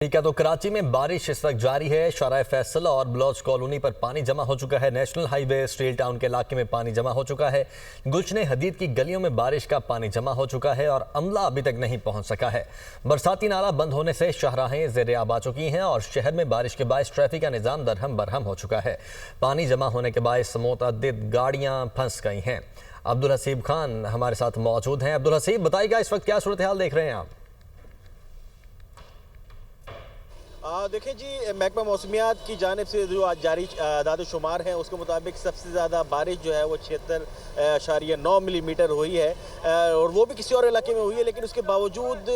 ठीक है, तो कराची में बारिश इस वक्त जारी है। शाराय फैसल और बलोच कॉलोनी पर पानी जमा हो चुका है। नेशनल हाईवे स्टील टाउन के इलाके में पानी जमा हो चुका है। गुलशन हदीद की गलियों में बारिश का पानी जमा हो चुका है और अमला अभी तक नहीं पहुंच सका है। बरसाती नाला बंद होने से शाहराहें ज़ेर आब आ चुकी हैं और शहर में बारिश के बायस ट्रैफिक का निज़ाम दरहम बरहम हो चुका है। पानी जमा होने के बायस मुतअद्दिद गाड़ियाँ फंस गई हैं। अब्दुल हसीब खान हमारे साथ मौजूद हैं। अब्दुल हसीब, बताइएगा इस वक्त क्या सूरत हाल देख रहे हैं आप? देखिए जी, महकमा मौसमियात की जानिब से जो आज जारी आदाद शुमार हैं उसके मुताबिक सबसे ज़्यादा बारिश जो है वो 76.9 मिलीमीटर हुई है और वो भी किसी और इलाके में हुई है। लेकिन उसके बावजूद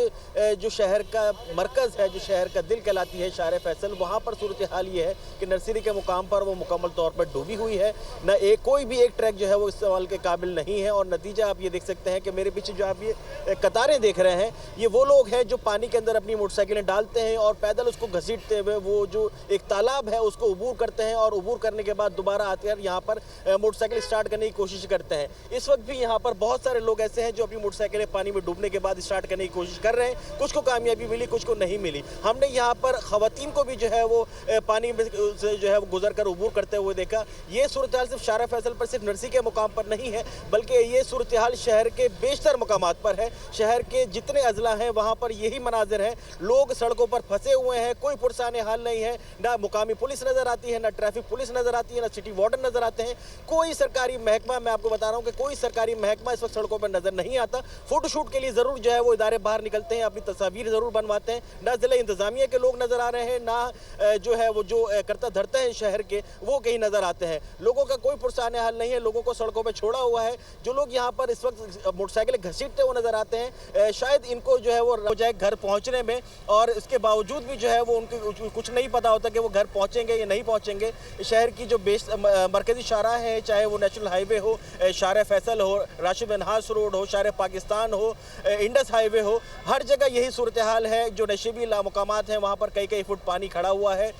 जो शहर का मरकज़ है, जो शहर का दिल कहलाती है शाराय फैसल, वहाँ पर सूरत हाल ये है कि नर्सरी के मुकाम पर वो मुकम्मल तौर पर डूबी हुई है। न कोई भी एक ट्रैक जो है वो इस्तेमाल के काबिल नहीं है और नतीजा आप ये देख सकते हैं कि मेरे पीछे जो आप ये कतारें देख रहे हैं, ये वो लोग हैं जो पानी के अंदर अपनी मोटरसाइकिलें डालते हैं और पैदल उसको घसीटते हुए वो जो एक तालाब है उसको अबूर करते हैं और अबूर करने के बाद दोबारा आते हैं यहाँ पर मोटरसाइकिल स्टार्ट करने की कोशिश करते हैं। इस वक्त भी यहाँ पर बहुत सारे लोग ऐसे हैं जो अपनी मोटरसाइकिलें पानी में डूबने के बाद स्टार्ट करने की कोशिश कर रहे हैं। कुछ को कामयाबी मिली, कुछ को नहीं मिली। हमने यहाँ पर खवातीन को भी जो है वो पानी में से जो है वो गुजर कर अबूर करते हुए देखा। ये सूरत हाल सिर्फ शाराय फैसल पर, सिर्फ नर्सरी के मुकाम पर नहीं है, बल्कि ये सूरत हाल शहर के बेशतर मुकामात पर है। शहर के जितने अजला हैं वहाँ पर यही मनाजिर है। लोग सड़कों पर फंसे हुए हैं, कोई पुरसाने हाल नहीं है। ना मुकामी पुलिस नजर आती है, ना ट्रैफिक पुलिस नजर आती है, ना सिटी वार्डन नजर आते हैं। कोई सरकारी महकमा, मैं आपको बता रहा हूँ कि कोई सरकारी महकमा इस वक्त सड़कों पर नजर नहीं आता। फोटोशूट के लिए जरूर जो है वो इदारे बाहर निकलते हैं, अपनी तस्वीर जरूर बनवाते हैं। ना जिला इंतजामिया के लोग नजर आ रहे हैं, ना जो है वो जो करता धरता है शहर के वो कहीं नजर आते हैं। लोगों का कोई पुरसाने हाल नहीं है, लोगों को सड़कों पर छोड़ा हुआ है। जो लोग यहाँ पर इस वक्त मोटरसाइकिल घसीटते हुए नजर आते हैं, शायद इनको जो है वो हो जाए घर पहुंचने में, और इसके बावजूद भी जो है वो उनके कुछ नहीं पता होता कि वो घर पहुंचेंगे या नहीं पहुंचेंगे। शहर की जो मरकजी शाहराह है, चाहे वो नेशनल हाईवे हो, शाराय फैसल हो, राशिद नहास रोड हो, शाराय पाकिस्तान हो, इंडस हाईवे हो, हर जगह यही सूरत हाल है। जो नशीबी मुकामात हैं वहाँ पर कई कई फुट पानी खड़ा हुआ है।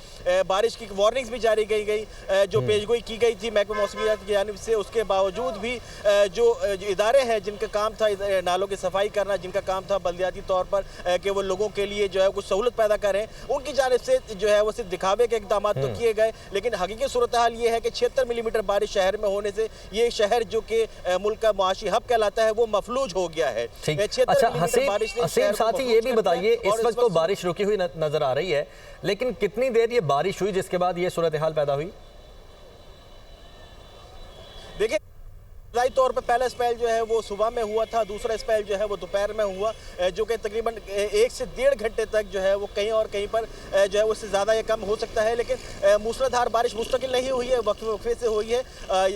बारिश की वार्निंग्स भी जारी की गई, जो पेशगोई की गई थी महकमा मौसमियात की जानिब से, उसके बावजूद भी जो इदारे हैं जिनका काम था नालों की सफाई करना, जिनका काम था बल्दियाती तौर पर कि वो लोगों के लिए जो है कुछ सहूलत पैदा करें, उनकी जानिब से जो है वो सिर्फ दिखावे के इक़दाम तो किए गए। लेकिन हकीकी सूरत हाल ये है कि 76 मिलीमीटर बारिश शहर में होने से ये शहर जो कि मुल्क का मुआशी हब कहलाता है वो मफलूज हो गया है। अच्छा हसीब, साथ ही ये भी बताइए, इस वक्त तो बारिश रुकी हुई नजर आ रही है, लेकिन कितनी देर ये बारिश हुई जिसके बाद ये सूरत हाल पैदा हुई? देखिए, ज़ाहिर तौर पर पहला स्पेल जो है वो सुबह में हुआ था, दूसरा स्पेल जो है वो दोपहर में हुआ, जो कि तकरीबन 1 से 1.5 घंटे तक जो है वो कहीं और कहीं पर जो है उससे ज़्यादा या कम हो सकता है। लेकिन मूसलाधार बारिश मुस्तकिल नहीं हुई है, वक्फे से हुई है।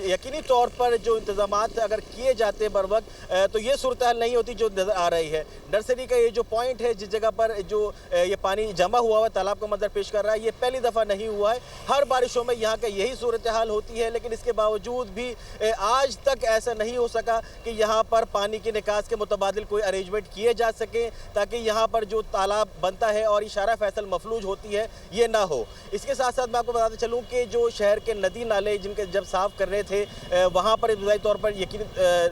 यकीनी तौर पर जो इंतजामात अगर किए जाते बर वक्त तो ये सूरत हाल नहीं होती जो नज़र आ रही है। नर्सरी का ये जो पॉइंट है, जिस जगह पर जो ये पानी जमा हुआ हुआ तालाब का मंजर पेश कर रहा है, ये पहली दफ़ा नहीं हुआ है। हर बारिशों में यहाँ का यही सूरत हाल होती है। लेकिन इसके बावजूद भी आज तक ऐसा नहीं हो सका कि यहाँ पर पानी के निकास के मुतबादिल कोई अरेंजमेंट किए जा सके ताकि यहाँ पर जो तालाब बनता है और ये शाराय फैसल मफलूज होती है ये ना हो। इसके साथ साथ मैं आपको बताते चलूँ कि जो शहर के नदी नाले जिनके जब साफ़ कर रहे थे वहाँ पर इब्तदाई तौर पर यकीन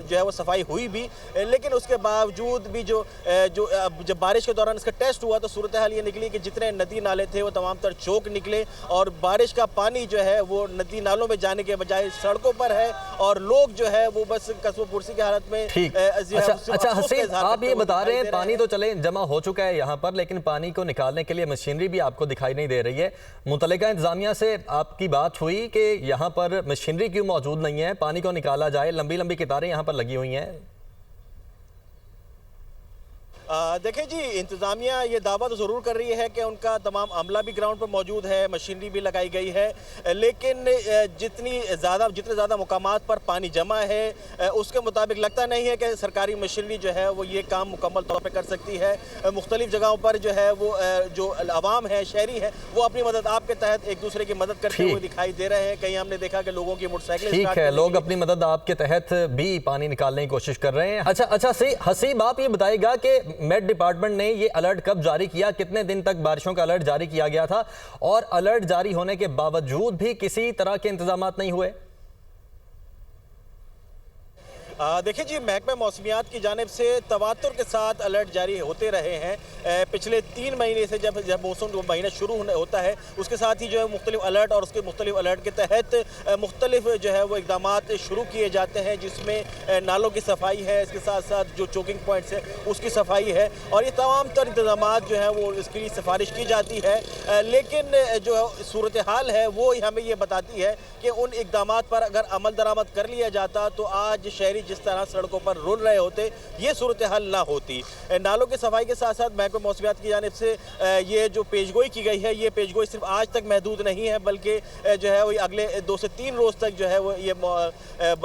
जो है वो सफाई हुई भी, लेकिन उसके बावजूद भी जब बारिश के दौरान इसका टेस्ट हुआ तो सूरत हाल ये निकली कि जितने नदी नाले थे वो तमाम तर चौक निकले और बारिश का पानी जो है वो नदी नालों में जाने के बजाय सड़कों पर है और लोग जो है वो बस कसबो पुरसी की हालत में। अच्छा हसीब, आप ये बता रहे हैं पानी तो चले जमा हो चुका है यहाँ पर, लेकिन पानी को निकालने के लिए मशीनरी भी आपको दिखाई नहीं दे रही है। मुतल्लिका इंतजामिया से आपकी बात हुई कि यहाँ पर मशीनरी क्यों मौजूद नहीं है, पानी को निकाला जाए? लंबी लंबी कतारें यहाँ पर लगी हुई हैं। देखें जी, इंतज़ामिया ये दावा तो ज़रूर कर रही है कि उनका तमाम अमला भी ग्राउंड पर मौजूद है, मशीनरी भी लगाई गई है, लेकिन जितने ज़्यादा मुकामात पर पानी जमा है उसके मुताबिक लगता नहीं है कि सरकारी मशीनरी जो है वो ये काम मुकम्मल तौर पर कर सकती है। मुख्तलिफ जगहों पर जो है वो जो अवाम है, शहरी है, वो अपनी मदद आपके तहत एक दूसरे की मदद करते हुए दिखाई दे रहे हैं। कहीं हमने देखा कि लोगों की मोटरसाइकिल, ठीक है, लोग अपनी मदद आपके तहत भी पानी निकालने की कोशिश कर रहे हैं। अच्छा हसीब, आप ये बताइएगा कि मेट डिपार्टमेंट ने ये अलर्ट कब जारी किया, कितने दिन तक बारिशों का अलर्ट जारी किया गया था और अलर्ट जारी होने के बावजूद भी किसी तरह के इंतजामात नहीं हुए? देखिए जी, महकमे मौसमियात की जानिब से तवातुर के साथ अलर्ट जारी होते रहे हैं। पिछले 3 महीने से जब मौसम महीना शुरू होता है, उसके साथ ही जो है मुख्तलिफ अलर्ट और उसके मुख्तलिफ अलर्ट के तहत मुख्तलिफ जो है वो इक़दामात शुरू किए जाते हैं, जिसमें नालों की सफाई है, इसके साथ साथ जो चोकिंग पॉइंट्स है उसकी सफाई है, और ये तमाम तर इंतजामात जो है वो इसके लिए सिफारिश की जाती है। लेकिन जो सूरत हाल है वो हमें ये बताती है कि उन इक़दामात पर अगर अमल दरामद कर लिया जाता तो आज शहरी जिस तरह सड़कों पर रुल रहे होते, ये सूरत हाल ना होती। नालों की सफाई के साथ साथ महकमा मौसमियात की जानिब से ये जो पेशगोई की गई है, ये पेशगोई सिर्फ आज तक महदूद नहीं है, बल्कि जो है वो अगले 2 से 3 रोज़ तक जो है वो ये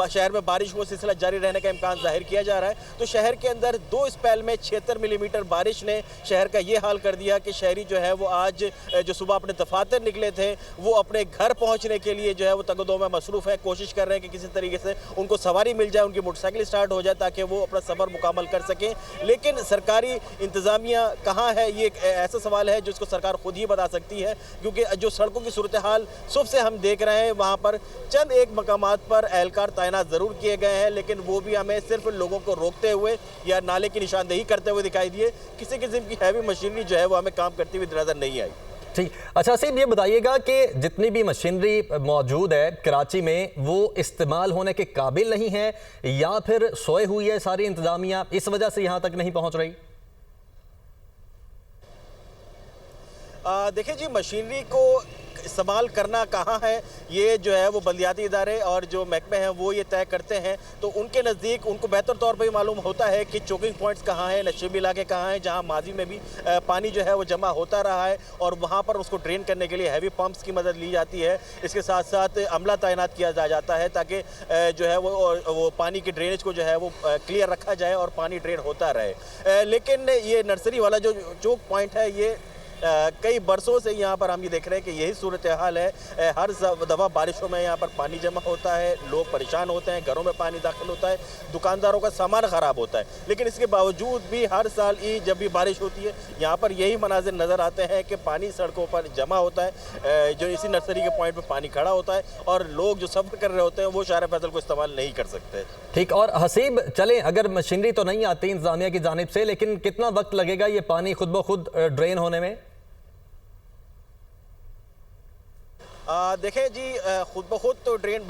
शहर में बारिश का सिलसिला जारी रहने का इम्कान जाहिर किया जा रहा है। तो शहर के अंदर 2 स्पेल में 76 मिलीमीटर बारिश ने शहर का ये हाल कर दिया कि शहरी जो है वो आज जो सुबह अपने दफातर निकले थे, वो अपने घर पहुँचने के लिए जो है वो तगदो में मसरूफ़ है, कोशिश कर रहे हैं कि किसी तरीके से उनको सवारी मिल जाए, उनकी मोटरसाइकिल स्टार्ट हो जाए ताकि वो अपना सफ़र मुकम्मल कर सकें। लेकिन सरकारी इंतज़ामिया कहाँ है, ये एक ऐसा सवाल है जिसको सरकार खुद ही बता सकती है, क्योंकि जो सड़कों की सूरत हाल सुबह से हम देख रहे हैं, वहाँ पर चंद एक मकामात पर एहलकार तैनात ज़रूर किए गए हैं, लेकिन वो भी हमें सिर्फ लोगों को रोकते हुए या नाले की निशानदेही करते हुए दिखाई दिए। किसी किस्म की हैवी मशीनरी जो है वो हमें काम करती हुई नज़र नहीं आई। ठीक। अच्छा सिर्फ ये बताइएगा कि जितनी भी मशीनरी मौजूद है कराची में, वो इस्तेमाल होने के काबिल नहीं है या फिर सोए हुई है सारी इंतजामिया, इस वजह से यहाँ तक नहीं पहुँच रही? देखिए जी, मशीनरी को इस्तेमाल करना कहाँ है, ये जो है वो बल्दियाती इदारे और जो महकमे हैं वो ये तय करते हैं। तो उनके नज़दीक उनको बेहतर तौर पर मालूम होता है कि चोकिंग पॉइंट्स कहाँ हैं, नशीबी इलाके कहाँ हैं, जहाँ माजी में भी पानी जो है वो जमा होता रहा है, और वहाँ पर उसको ड्रेन करने के लिए हैवी पंप्स की मदद ली जाती है। इसके साथ साथ अमला तैनात किया जाता है ताकि जो है वो पानी की ड्रेनेज को जो है वो क्लियर रखा जाए और पानी ड्रेन होता रहे। लेकिन ये नर्सरी वाला जो चोक पॉइंट है, ये कई बरसों से यहाँ पर हम ये देख रहे हैं कि यही सूरत हाल है। हर दफ़ा बारिशों में यहाँ पर पानी जमा होता है, लोग परेशान होते हैं, घरों में पानी दाखिल होता है, दुकानदारों का सामान ख़राब होता है। लेकिन इसके बावजूद भी हर साल ही जब भी बारिश होती है, यहाँ पर यही मनाजिर नज़र आते हैं कि पानी सड़कों पर जमा होता है, जो इसी नर्सरी के पॉइंट पर पानी खड़ा होता है, और लोग जो सफ़र कर रहे होते हैं वो शार फैसल को इस्तेमाल नहीं कर सकते। ठीक। और हसीब, चलें, अगर मशीनरी तो नहीं आती इंतजामिया की जानिब से, लेकिन कितना वक्त लगेगा ये पानी खुद ब खुद ड्रेन होने में? देखें जी, खुद ब खुद तो ड्रेन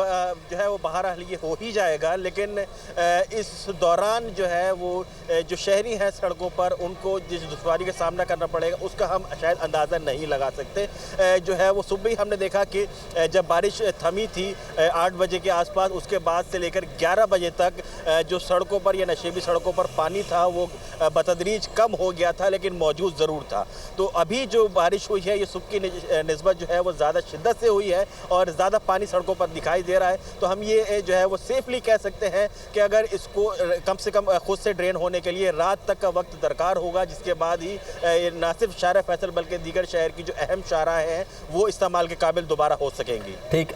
जो है वो बाहर ये हो ही जाएगा, लेकिन इस दौरान जो है वो जो शहरी हैं सड़कों पर, उनको जिस दुश्वारी का सामना करना पड़ेगा उसका हम शायद अंदाज़ा नहीं लगा सकते। जो है वो सुबह ही हमने देखा कि जब बारिश थमी थी 8 बजे के आसपास, उसके बाद से लेकर 11 बजे तक जो सड़कों पर या नशेबी सड़कों पर पानी था वो बतदरीज कम हो गया था, लेकिन मौजूद ज़रूर था। तो अभी जो बारिश हुई है, ये सुबह की निस्बत जो है वो ज़्यादा शिद्दत से हुई है और ज़्यादा पानी सड़कों पर दिखाई दे रहा है। तो हम ये जो है वो सेफली कह सकते हैं कि अगर इसको कम से कम खुद से ड्रेन होने के लिए रात तक का वक्त दरकार होगा, जिसके बाद ही ना सिर्फ शार फैसल बल्कि दीगर शहर की जो अहम शाहराहें हैं वो इस्तेमाल के काबिल दोबारा हो सकेंगी। ठीक।